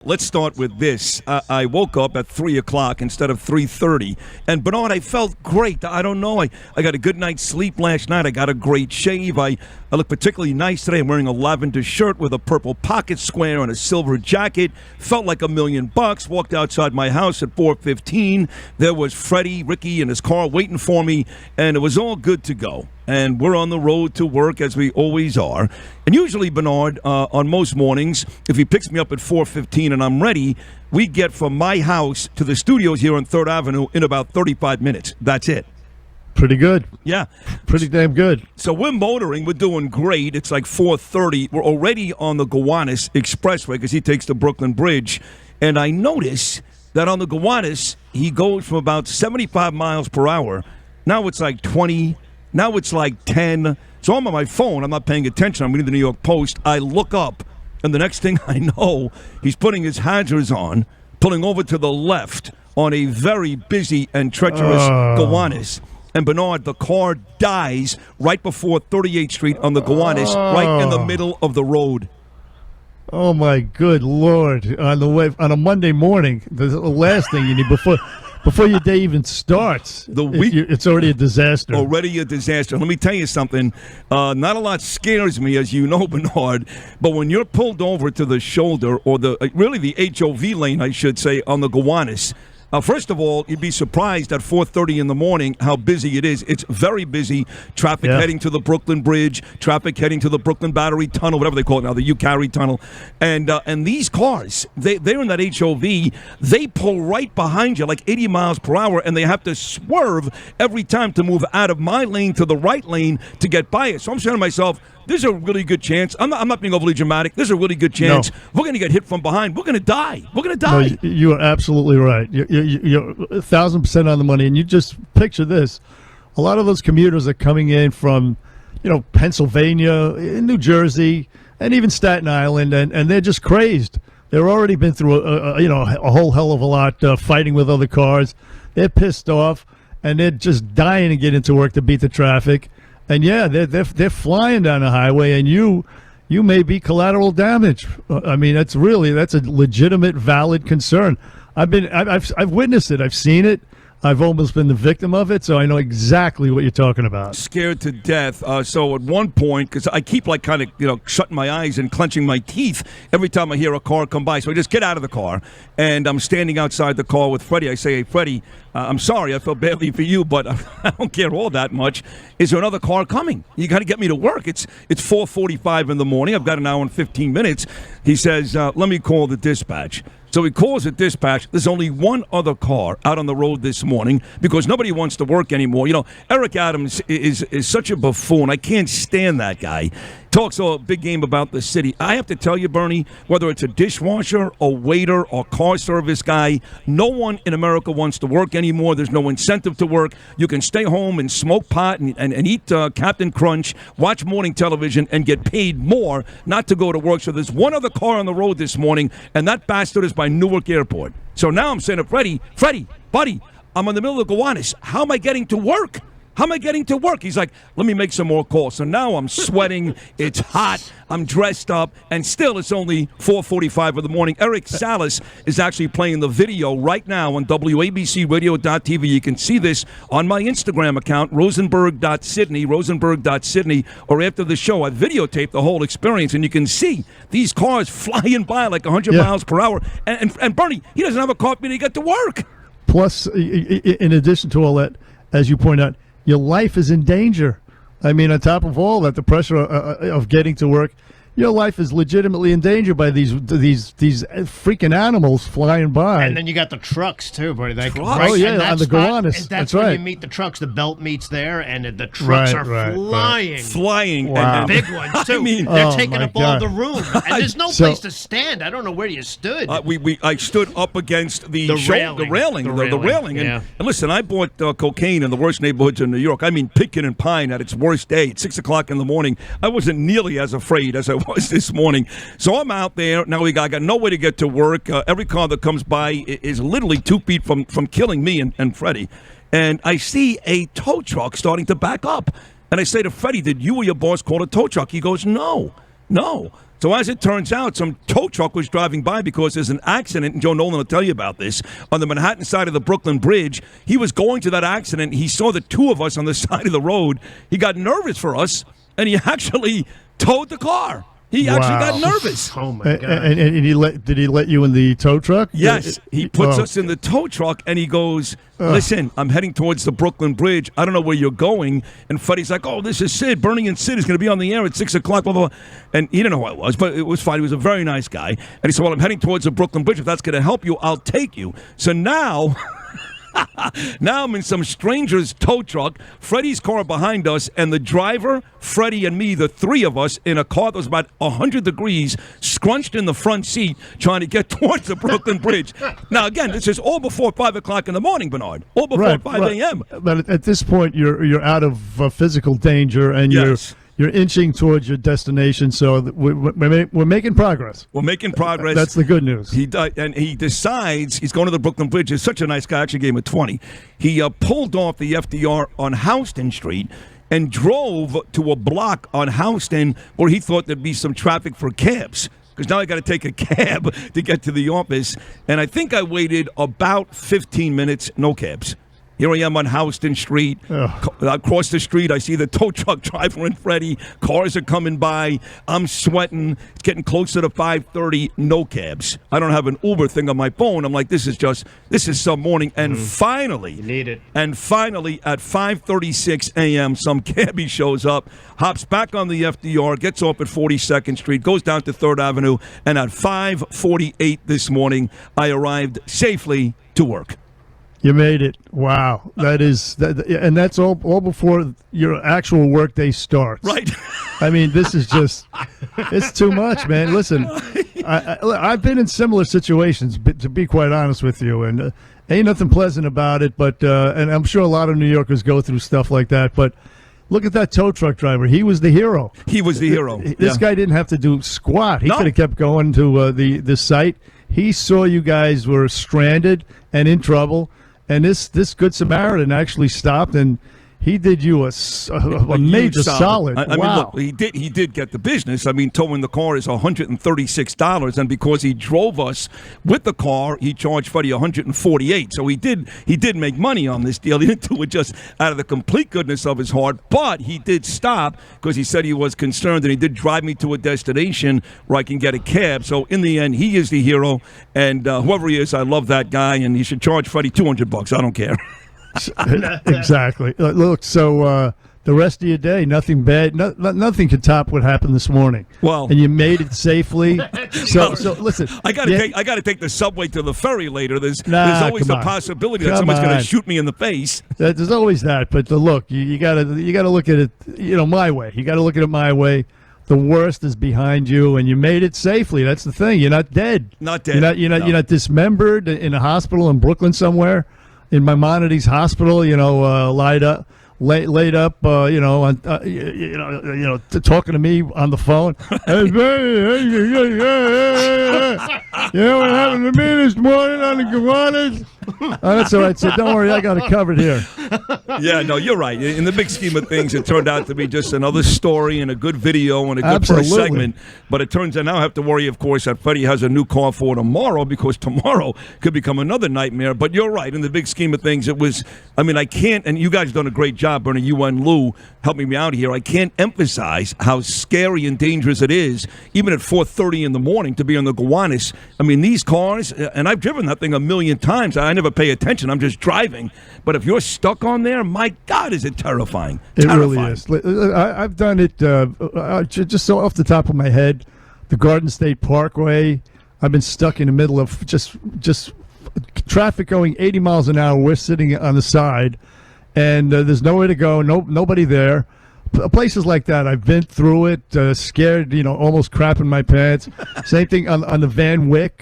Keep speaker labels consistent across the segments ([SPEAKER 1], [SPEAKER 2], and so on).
[SPEAKER 1] Let's start with this. I woke up at 3 o'clock instead of 3:30. And, Bernard, I felt great. I don't know. I got a good night's sleep last night. I got a great shave. I look particularly nice today. I'm wearing a lavender shirt with a purple pocket square and a silver jacket. Felt like $1,000,000. Walked outside my house at 4:15. There was Freddie, Ricky, in his car waiting for me. And it was all good to go. And we're on the road to work, as we always are. And usually, Bernard, on most mornings, if he picks me up at 4:15 and I'm ready, we get from my house to the studios here on 3rd Avenue in about 35 minutes. That's it.
[SPEAKER 2] Pretty good.
[SPEAKER 1] Yeah.
[SPEAKER 2] Pretty damn good.
[SPEAKER 1] So we're motoring. We're doing great. It's like 4:30. We're already on the Gowanus Expressway because he takes the Brooklyn Bridge. And I notice that on the Gowanus, he goes from about 75 miles per hour. Now it's like 20. Now it's like 10. So I'm on my phone. I'm not paying attention. I'm reading the New York Post. I look up, and the next thing I know, he's putting his hazards on, pulling over to the left on a very busy and treacherous Gowanus. And, Bernard, the car dies right before 38th Street on the Gowanus, right in the middle of the road.
[SPEAKER 2] Oh, my good Lord. On a Monday morning, the last thing you need before your day even starts, it's already a disaster.
[SPEAKER 1] Already a disaster. Let me tell you something. Not a lot scares me, as you know, Bernard. But when you're pulled over to the shoulder, or the HOV lane, I should say, on the Gowanus, first of all, you'd be surprised at 4:30 in the morning how busy it is. It's very busy. Traffic heading to the Brooklyn Bridge, traffic heading to the Brooklyn Battery Tunnel, whatever they call it now, the UCarry Tunnel. And these cars, they're in that HOV. They pull right behind you like 80 miles per hour, and they have to swerve every time to move out of my lane to the right lane to get by it. So I'm saying to myself, there's a really good chance. I'm not being overly dramatic. There's a really good chance we're going to get hit from behind. We're going to die. We're going to die.
[SPEAKER 2] No, you are absolutely right. You're 1,000% on the money. And you just picture this. A lot of those commuters are coming in from, Pennsylvania, New Jersey, and even Staten Island, and they're just crazed. They've already been through a whole hell of a lot fighting with other cars. They're pissed off, and they're just dying to get into work to beat the traffic. And they're flying down the highway, and you may be collateral damage. I mean, that's a legitimate, valid concern. I've witnessed it. I've seen it. I've almost been the victim of it, so I know exactly what you're talking about.
[SPEAKER 1] Scared to death. So at one point, because I keep kind of shutting my eyes and clenching my teeth every time I hear a car come by. So I just get out of the car, and I'm standing outside the car with Freddie. I say, "Hey, Freddie, I'm sorry. I feel badly for you, but I don't care all that much. Is there another car coming? You got to get me to work. It's 4:45 in the morning. I've got an hour and 15 minutes." He says, "Let me call the dispatch." So he calls the dispatch. There's only one other car out on the road this morning because nobody wants to work anymore. Eric Adams is such a buffoon. I can't stand that guy. Talks a big game about the city. I have to tell you, Bernie, whether it's a dishwasher, a waiter, or car service guy, no one in America wants to work anymore. There's no incentive to work. You can stay home and smoke pot and eat Captain Crunch, watch morning television, and get paid more not to go to work. So there's one other car on the road this morning, and that bastard is by Newark Airport. So now I'm saying to Freddie, buddy, I'm in the middle of the Gowanus. How am I getting to work? How am I getting to work? He's like, let me make some more calls. So now I'm sweating. It's hot. I'm dressed up. And still, it's only 4:45 in the morning. Eric Salas is actually playing the video right now on WABCRadio.tv. You can see this on my Instagram account, rosenberg.sydney, or after the show. I videotaped the whole experience, and you can see these cars flying by like 100 miles per hour. And Bernie, he doesn't have a car for me to get to work.
[SPEAKER 2] Plus, in addition to all that, as you point out, your life is in danger. I mean, on top of all that, the pressure of getting to work, your life is legitimately in danger by these freaking animals flying by.
[SPEAKER 3] And then you got the trucks too, buddy.
[SPEAKER 2] Right, on the Gowanus.
[SPEAKER 3] That's
[SPEAKER 2] right.
[SPEAKER 3] when you meet the trucks. The belt meets there, and the trucks are flying.
[SPEAKER 2] Wow.
[SPEAKER 3] And big ones too. They're taking up all the room, and there's no place to stand. I don't know where you stood.
[SPEAKER 1] I stood up against the railing. And listen, I bought cocaine in the worst neighborhoods in New York. I mean, Pitkin and Pine at its worst day at 6 o'clock in the morning. I wasn't nearly as afraid as I was this morning. So I'm out there. Now I got no way to get to work. Every car that comes by is literally 2 feet from killing me and Freddie. And I see a tow truck starting to back up. And I say to Freddie, did you or your boss call a tow truck? He goes, no. So as it turns out, some tow truck was driving by because there's an accident, and Joe Nolan will tell you about this, on the Manhattan side of the Brooklyn Bridge. He was going to that accident. He saw the two of us on the side of the road. He got nervous for us, and he actually towed the car. He actually got nervous.
[SPEAKER 3] Oh, my God.
[SPEAKER 2] And did he let you in the tow truck?
[SPEAKER 1] Yes. He puts us in the tow truck, and he goes, listen, I'm heading towards the Brooklyn Bridge. I don't know where you're going. And Freddie's like, oh, this is Sid. Burning in Sid is going to be on the air at 6 o'clock, blah, blah, blah. And he didn't know who I was, but it was fine. He was a very nice guy. And he said, well, I'm heading towards the Brooklyn Bridge. If that's going to help you, I'll take you. So now... Now I'm in some stranger's tow truck, Freddie's car behind us, and the driver, Freddie and me, the three of us, in a car that was about 100 degrees, scrunched in the front seat, trying to get towards the Brooklyn Bridge. Now, again, this is all before 5 o'clock in the morning, Bernard. All before 5 a.m.
[SPEAKER 2] But at this point, you're out of physical danger, and you're inching towards your destination, so we're making progress.
[SPEAKER 1] We're making progress.
[SPEAKER 2] That's the good news.
[SPEAKER 1] He decides he's going to the Brooklyn Bridge. He's such a nice guy. I actually gave him a 20. He pulled off the FDR on Houston Street and drove to a block on Houston where he thought there'd be some traffic for cabs. Because now I got to take a cab to get to the office. And I think I waited about 15 minutes, no cabs. Here I am on Houston Street. Across the street, I see the tow truck driver and Freddie. Cars are coming by. I'm sweating. It's getting closer to 5:30. No cabs. I don't have an Uber thing on my phone. I'm like, this is some morning. And finally,
[SPEAKER 3] you need it.
[SPEAKER 1] And finally, at 5:36 a.m., some cabbie shows up, hops back on the FDR, gets off at 42nd Street, goes down to 3rd Avenue, and at 5:48 this morning, I arrived safely to work.
[SPEAKER 2] You made it. Wow. And that's all before your actual workday starts.
[SPEAKER 1] Right.
[SPEAKER 2] I mean, this is just, it's too much, man. Listen, I've been in similar situations, to be quite honest with you, and ain't nothing pleasant about it, but, and I'm sure a lot of New Yorkers go through stuff like that, but look at that tow truck driver. He was the hero.
[SPEAKER 1] He was the hero.
[SPEAKER 2] This guy didn't have to do squat. He could have kept going to the site. He saw you guys were stranded and in trouble. And this Good Samaritan actually stopped, and he did you a major solid.
[SPEAKER 1] I mean, look, he did get the business. I mean, towing the car is $136, and because he drove us with the car, he charged Freddie $148. So he did make money on this deal. He didn't do it just out of the complete goodness of his heart, but he did stop because he said he was concerned, and he did drive me to a destination where I can get a cab. So in the end, he is the hero, and whoever he is, I love that guy, and he should charge Freddie $200. I don't care.
[SPEAKER 2] Exactly. Look, so the rest of your day, nothing bad, nothing could top what happened this morning.
[SPEAKER 1] Well,
[SPEAKER 2] and you made it safely. So listen,
[SPEAKER 1] I got to take the subway to the ferry later. There's always the possibility that someone's going to shoot me in the face.
[SPEAKER 2] There's always that, but look, you got to look at it, my way. You got to look at it my way. The worst is behind you, and you made it safely. That's the thing. You're not dead.
[SPEAKER 1] Not dead.
[SPEAKER 2] You're not dismembered in a hospital in Brooklyn somewhere. In Maimonides Hospital, laid up, talking to me on the phone. You know what happened to me this morning on the Gowanus? That's all right. So don't worry, I got it covered here.
[SPEAKER 1] Yeah, no, you're right. In the big scheme of things, it turned out to be just another story and a good video and a good first segment. But it turns out now I have to worry, of course, that Freddie has a new car for tomorrow, because tomorrow could become another nightmare. But you're right. In the big scheme of things, it was, I can't, and you guys done a great job, Bernie, you and Lou, helping me out here. I can't emphasize how scary and dangerous it is, even at 4:30 in the morning, to be on the Gowanus. These cars, and I've driven that thing a million times. I never pay attention. I'm just driving. But if you're stuck on there, my God, is it terrifying.
[SPEAKER 2] It really is. I've done it just so off the top of my head. The Garden State Parkway. I've been stuck in the middle of just traffic going 80 miles an hour. We're sitting on the side, and there's nowhere to go, nobody there. Places like that, I've been through it, scared, almost crapping my pants. Same thing on the Van Wyck,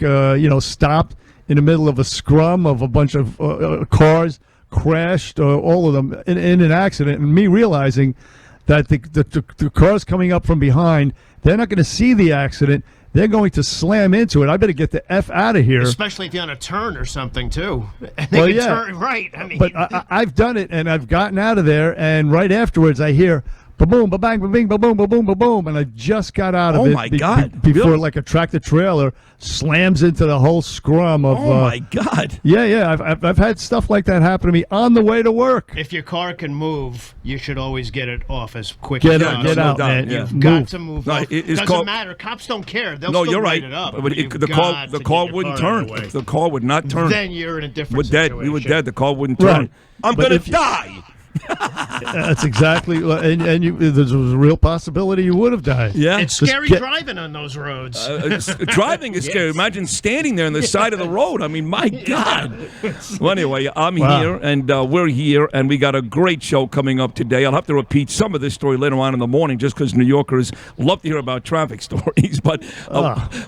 [SPEAKER 2] stopped in the middle of a scrum of a bunch of cars, crashed, all of them in an accident, and me realizing that the cars coming up from behind, they're not going to see the accident. They're going to slam into it. I better get the F out of here.
[SPEAKER 3] Especially if you're on a turn or something, too.
[SPEAKER 2] Well, yeah.
[SPEAKER 3] Turn right.
[SPEAKER 2] But I've done it, and I've gotten out of there, and right afterwards I hear, ba-boom, ba-bang, ba-bing, ba-boom, ba-boom, ba-boom, and I just got out of
[SPEAKER 1] Oh,
[SPEAKER 2] it
[SPEAKER 1] my God.
[SPEAKER 2] before
[SPEAKER 1] Really?
[SPEAKER 2] like a tractor trailer slams into the whole scrum of.
[SPEAKER 1] Oh, my God.
[SPEAKER 2] Yeah. I've had stuff like that happen to me on the way to work.
[SPEAKER 3] If your car can move, you should always get it off as quick
[SPEAKER 2] Get
[SPEAKER 3] as
[SPEAKER 2] out,
[SPEAKER 3] possible.
[SPEAKER 2] get out,
[SPEAKER 1] doubt,
[SPEAKER 2] man.
[SPEAKER 1] yeah.
[SPEAKER 3] You've
[SPEAKER 2] Move.
[SPEAKER 3] got to move.
[SPEAKER 1] No,
[SPEAKER 3] off.
[SPEAKER 1] it's
[SPEAKER 3] Doesn't
[SPEAKER 1] called-
[SPEAKER 3] matter. Cops don't care. They'll
[SPEAKER 1] No,
[SPEAKER 3] still
[SPEAKER 1] you're
[SPEAKER 3] write
[SPEAKER 1] right.
[SPEAKER 3] it up.
[SPEAKER 1] But
[SPEAKER 3] You've
[SPEAKER 1] the
[SPEAKER 3] got to
[SPEAKER 1] car
[SPEAKER 3] get
[SPEAKER 1] wouldn't
[SPEAKER 3] your car
[SPEAKER 1] turn.
[SPEAKER 3] out of the way.
[SPEAKER 1] The car would not turn.
[SPEAKER 3] Then you're in a different
[SPEAKER 1] We're dead.
[SPEAKER 3] situation.
[SPEAKER 1] We were dead. The car wouldn't turn.
[SPEAKER 2] Right.
[SPEAKER 1] I'm
[SPEAKER 2] But
[SPEAKER 1] going
[SPEAKER 2] if
[SPEAKER 1] to
[SPEAKER 2] you-
[SPEAKER 1] die.
[SPEAKER 2] That's exactly, and there's a real possibility you would have died.
[SPEAKER 1] Yeah.
[SPEAKER 3] It's
[SPEAKER 2] Just
[SPEAKER 3] scary
[SPEAKER 2] get-
[SPEAKER 3] driving on those roads.
[SPEAKER 1] Driving is scary. Imagine standing there on the side of the road. I mean, my God. Well, anyway, I'm
[SPEAKER 2] Wow.
[SPEAKER 1] here, and we're here, and we got a great show coming up today. I'll have to repeat some of this story later on in the morning just because New Yorkers love to hear about traffic stories. But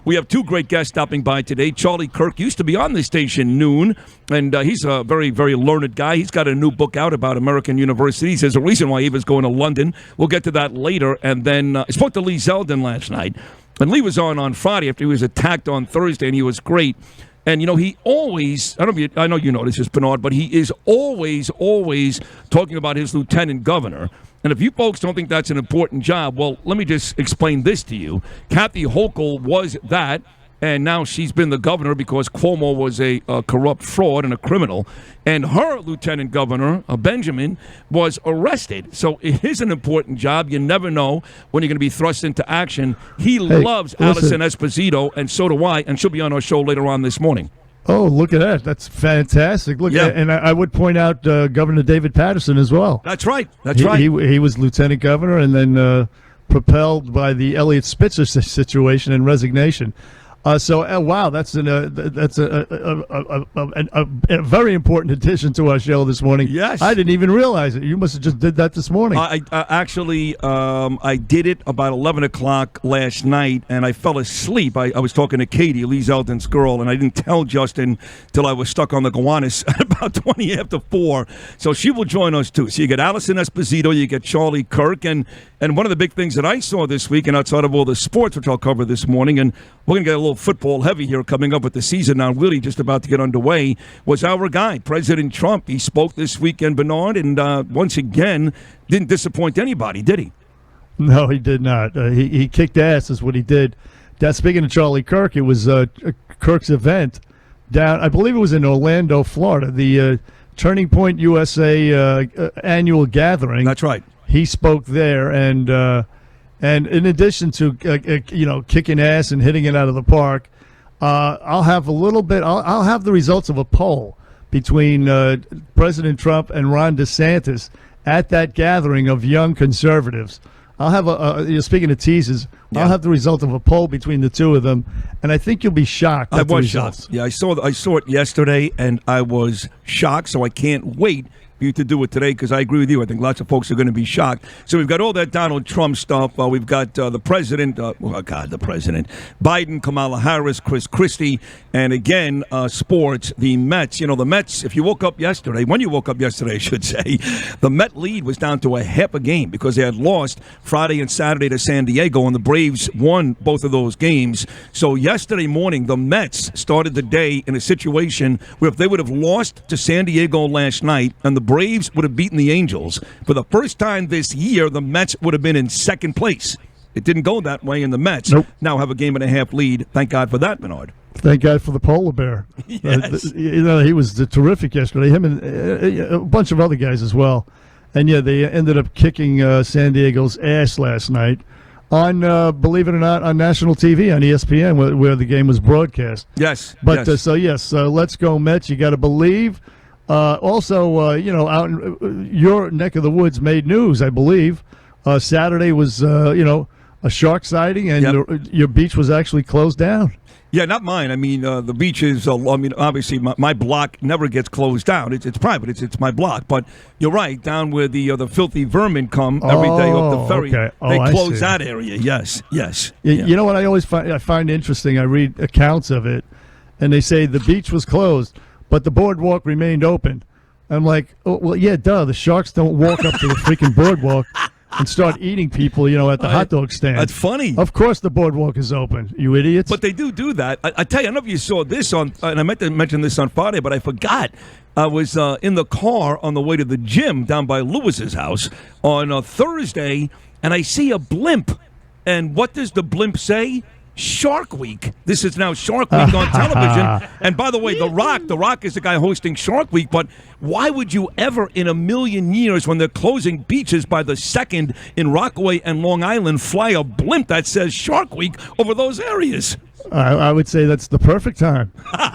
[SPEAKER 1] we have two great guests stopping by today. Charlie Kirk used to be on this station noon, and he's a very, very learned guy. He's got a new book out about American universities. There's a reason why he was going to London. We'll get to that later. And then I spoke to Lee Zeldin last night. And Lee was on Friday after he was attacked on Thursday, and he was great. And, you know, he always, I know you know this, Bernard, but he is always talking about his lieutenant governor. And if you folks don't think that's an important job, well, let me just explain this to you. Kathy Hochul was that. And now she's been the governor because Cuomo was a corrupt fraud and a criminal. And her lieutenant governor, Benjamin, was arrested. So it is an important job. You never know when you're going to be thrust into action. He loves
[SPEAKER 2] listen.
[SPEAKER 1] Allison Esposito, and so do I. And she'll be on our show later on this morning.
[SPEAKER 2] Oh, look at that. That's fantastic. Look,
[SPEAKER 1] Yeah.
[SPEAKER 2] and I would point out Governor David Patterson as well.
[SPEAKER 1] That's right. That's
[SPEAKER 2] He-
[SPEAKER 1] right.
[SPEAKER 2] He was lieutenant governor and then propelled by the Elliot Spitzer situation and resignation. Wow, that's a very important addition to our show this morning.
[SPEAKER 1] Yes.
[SPEAKER 2] I didn't even realize it. You must have just did that this morning.
[SPEAKER 1] I actually did it about 11 o'clock last night, and I fell asleep. I was talking to Katie, Lee Zeldin's girl, and I didn't tell Justin till I was stuck on the Gowanus at about 20 after 4. So she will join us, too. So you get Allison Esposito, you get Charlie Kirk, and one of the big things that I saw this week, and outside of all the sports, which I'll cover this morning, and we're going to get a little football heavy here coming up with the season now really just about to get underway, was our guy, President Trump. He spoke this weekend, Bernard, and once again didn't disappoint anybody, did he?
[SPEAKER 2] No, he did not. He kicked ass is what he did. Speaking of Charlie Kirk, it was Kirk's event down, I believe it was in Orlando, Florida, the Turning Point USA annual gathering.
[SPEAKER 1] That's right.
[SPEAKER 2] He spoke there, and in addition to kicking ass and hitting it out of the park, I'll have a little bit. I'll have the results of a poll between President Trump and Ron DeSantis at that gathering of young conservatives. I'll have speaking of teases,
[SPEAKER 1] Yeah.
[SPEAKER 2] I'll have the result of a poll between the two of them, and I think you'll be shocked.
[SPEAKER 1] I
[SPEAKER 2] at the
[SPEAKER 1] was
[SPEAKER 2] results.
[SPEAKER 1] shocked. Yeah, I saw it yesterday, and I was shocked. So I can't wait for you to do it today because I agree with you. I think lots of folks are going to be shocked. So we've got all that Donald Trump stuff. We've got the president. The president. Biden, Kamala Harris, Chris Christie, and again, sports. The Mets. You know, the Mets. If you woke up yesterday, when you woke up yesterday, I should say, the Met lead was down to a half a game because they had lost Friday and Saturday to San Diego, and the Braves won both of those games. So yesterday morning, the Mets started the day in a situation where if they would have lost to San Diego last night and the Braves would have beaten the Angels, for the first time this year, the Mets would have been in second place. It didn't go that way, and the Mets now have a game and a half lead. Thank God for that, Bernard.
[SPEAKER 2] Thank God for the polar bear.
[SPEAKER 1] Yes.
[SPEAKER 2] He was terrific yesterday. Him and a bunch of other guys as well. And yeah, they ended up kicking San Diego's ass last night on, believe it or not, on national TV on ESPN where the game was broadcast.
[SPEAKER 1] Yes.
[SPEAKER 2] But
[SPEAKER 1] yes.
[SPEAKER 2] let's go Mets. You got to believe. Also, out in your neck of the woods made news, I believe. Saturday was, a shark sighting, and your beach was actually closed down.
[SPEAKER 1] Yeah, not mine. I mean, the beach is. Obviously, my block never gets closed down. It's private. It's my block. But you're right. Down where the filthy vermin come every day up the ferry,
[SPEAKER 2] okay.
[SPEAKER 1] they
[SPEAKER 2] I
[SPEAKER 1] close
[SPEAKER 2] see.
[SPEAKER 1] that area. Yes.
[SPEAKER 2] You know what I always find interesting? I read accounts of it, and they say the beach was closed, but the boardwalk remained open. I'm like, oh, well, yeah, duh. The sharks don't walk up to the freaking boardwalk. and start eating people, at the hot dog stand.
[SPEAKER 1] That's funny.
[SPEAKER 2] Of course the boardwalk is open, you idiots.
[SPEAKER 1] But they do that. I tell you, I don't know if you saw this and I meant to mention this on Friday, but I forgot. I was in the car on the way to the gym down by Lewis's house on Thursday, and I see a blimp. And what does the blimp say? Shark Week. This is now Shark Week on television. And by the way, The Rock is the guy hosting Shark Week. But why would you ever in a million years, when they're closing beaches by the 2nd in Rockaway and Long Island, fly a blimp that says Shark Week over those areas?
[SPEAKER 2] I would say that's the perfect time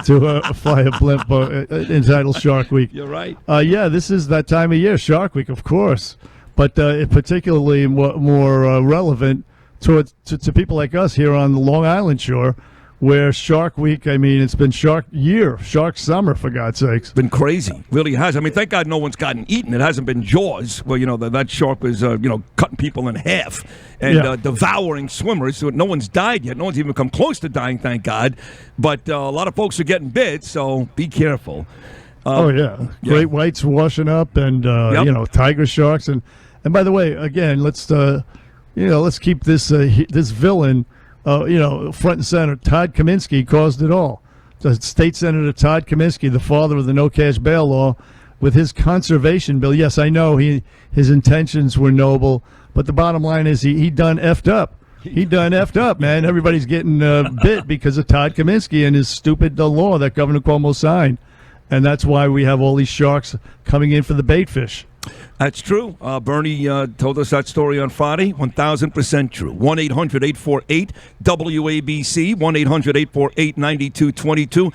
[SPEAKER 2] to fly a blimp entitled Shark Week.
[SPEAKER 1] You're right.
[SPEAKER 2] Yeah, this is that time of year, Shark Week, of course. But particularly more relevant to people like us here on the Long Island shore, where Shark Week, it's been Shark Year, Shark Summer, for God's sakes.
[SPEAKER 1] Been crazy. Really has. Thank God no one's gotten eaten. It hasn't been Jaws, where, that shark was, cutting people in half and devouring swimmers. So no one's died yet. No one's even come close to dying, thank God. But a lot of folks are getting bit, so be careful.
[SPEAKER 2] Great whites washing up and, tiger sharks. And by the way, again, let's keep this this villain, front and center. Todd Kaminsky caused it all. State Senator Todd Kaminsky, the father of the no-cash bail law, with his conservation bill. Yes, I know his intentions were noble, but the bottom line is he done effed up. He done effed up, man. Everybody's getting bit because of Todd Kaminsky and his stupid law that Governor Cuomo signed. And that's why we have all these sharks coming in for the bait fish.
[SPEAKER 1] That's true. Bernie told us that story on Friday. 1,000% true. 1-800-848-WABC. 1-800-848-9222.